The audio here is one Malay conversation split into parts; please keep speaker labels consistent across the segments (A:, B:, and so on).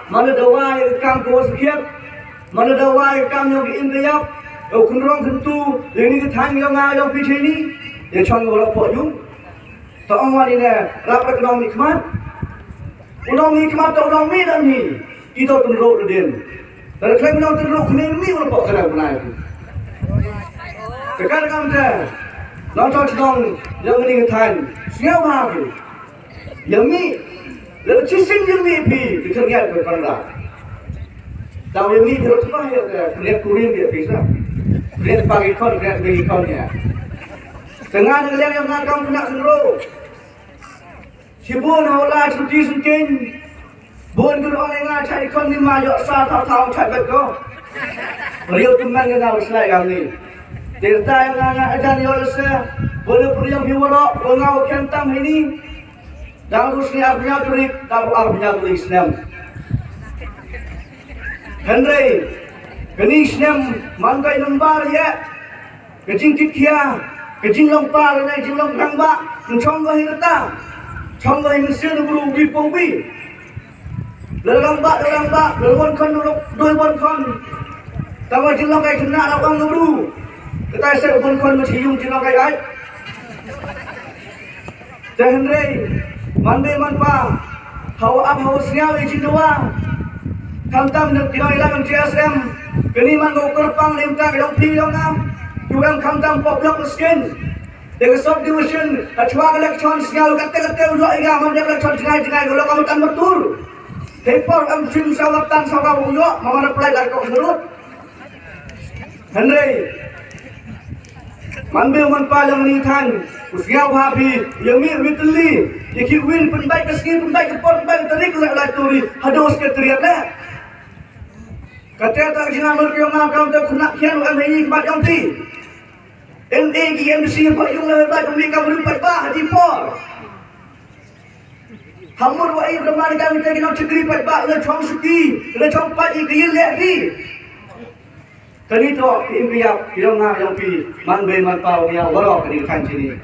A: mana dawai kam ko sakit mana dawai kam yang indiyap kun rong kentu ini ke thang yang yang pi ni ya chong lo po yung to ong wani ne rap ke dong mi khmat udong mi khmat to udong mi dan ni kita tun ro den dan klaim no tun ro khne mi lo po kara banai tekan kam te lo cho dong yang ni ke thang siao ba ki yang mi le chisin yang mi pi ke kerja ke panda tahu yang mi terus apa ya kerja kurin dia bisa kerja pagi kon kerja pagi kon ya tengah dengan yang ngagam kena senro sibun haulah cuti sungkin bun tu orang yang cari kon ni majuk sah tahu cari betul beliau teman dengan usaha yang ni cerita yang ngah ajar ni usaha boleh beliau biwalak ngau kentam ini dan rusni artinya turik tahu artinya turik Islam Henry kini Islam mantai lembar ya kecing tikia kecing lompa lagi kecing lompa ba chong go hirta chong go hin sil buru bi pobi dalam ba dalam kon doi bon kon tawa kecing lompa kena ra bang buru kita se bon kon ma thiyung kecing lompa ai Henry mande manpa hawa ab hawa siaw kecing doa kamtam nak kena ilang TSM kini man go kerpang limta dong pi dong nam juga kamtam poblok skin dengan subdivision achwa election sial kate ulo iga man election jingai ulo kamu tan betul hepor am sim sawatan sawa ulo mamana play lagi kok serut Henry manbe man palang ni than usia bhabi yami witli iki win penbai ke skin penbai ke por penbai tarik la turi hados ke triat la kata tak jangan merkiong ngam tu kena kian am ini kebat yang ti NA GMC pak yung la ba kami ka berupat ba di por hamur wa ai bermar kami ta kena cekri pat ba le chong suki le chong pat i kian le ri tadi to impiap kirong nga yang pi man be man pau ya warok ni kan sini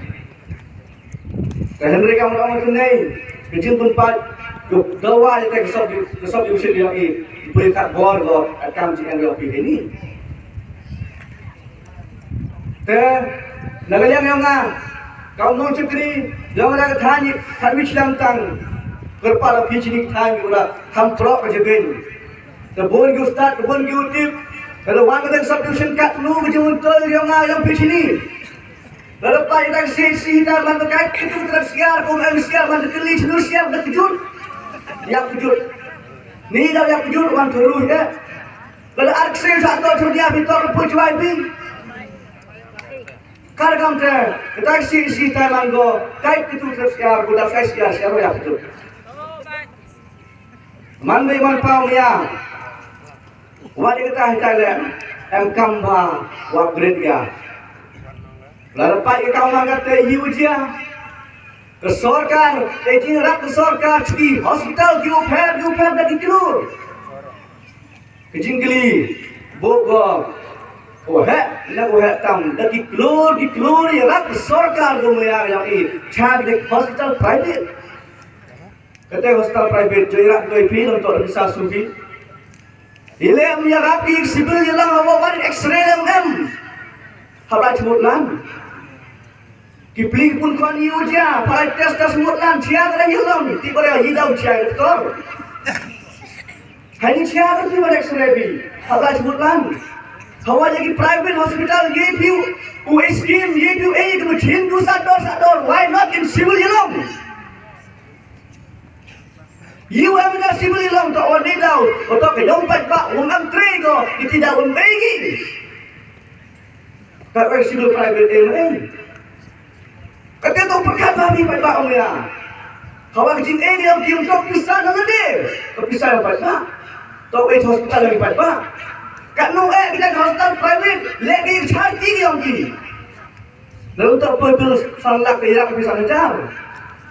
A: ka henry kam orang tu nei kejin pun pat duk dawa te kesop yusil yang i berikat bor go akam yang yang pi ini te nagalyang yang nga kau non cekri yang ada thani thawi chlang tang kerpala pichini thang ura ham pro ka jeben te bon gu start bon gu tip kalau wang dengan subdivision kat lu berjumpa betul yang yang pichini lalu pai dak si dah man terkait itu terus siar pun siar man terkeli selu siar dak kejut yang kejut ni dah yang kejut wan terus ya lalu aksi satu tu dia bitor pujuai bi kargam te tak si taman go kait itu terus siar budak saya siar ya kejut man be man pau ya wali kita Thailand em kamba wa Gredia lalu pak kau mengatakan Yuja ke sorkar ini rak ke sorkar cuci hospital giuper dari telur kejingkeli bogor nak tam dari telur ya rak ke sorkar gumaya yang ini cari hospital private kata hospital private joirak doi pin untuk bisa subi ile punya rapi sipil jelang hawa X-ray M habla cemutlan kipli pun kon yuja para tes cemutlan ciang ada hilang tiba dia hidau ciang doktor hanya ciang tu pada X-ray bi habla cemutlan hawa lagi private hospital give you scheme give you aid machin tu sador why not in civil jelang you have na civil lang to on daw o to kayong patba wong ang trego iti daw ang begi ka civil private MA kate to pagkata ni patba o ya hawag jin any ang kiyong to pisa na de to pisa ang patba to hospital ang patba kanong kita hospital private lagi charti yung ki lalu to pagbil sanlak kaya ka pisa na jar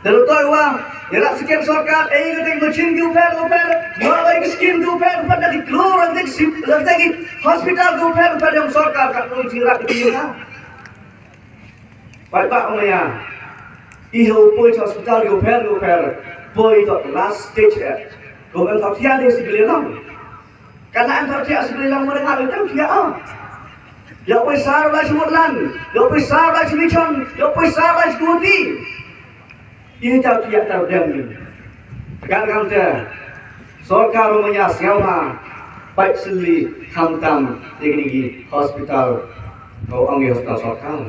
A: lalu to Yalah sekian sorkat, keting machin guper, mulai skin guper, pada di keluar lagi hospital guper pada yang sorkat kat lu jirak itu ya. Pak Omaya, iho poi hospital guper, poi to last stage ya. Kau yang kau tiada sebelum. Karena kau tiada sebelum mereka itu tiada. Ya besar lah semutlan, ya besar lah semicon, ya besar lah sekuti. Ini tak tiada terjadi. Kan tu, sorkar rumahnya siapa? Baik seli, hantam, tinggi hospital, kau ambil hospital sorkar.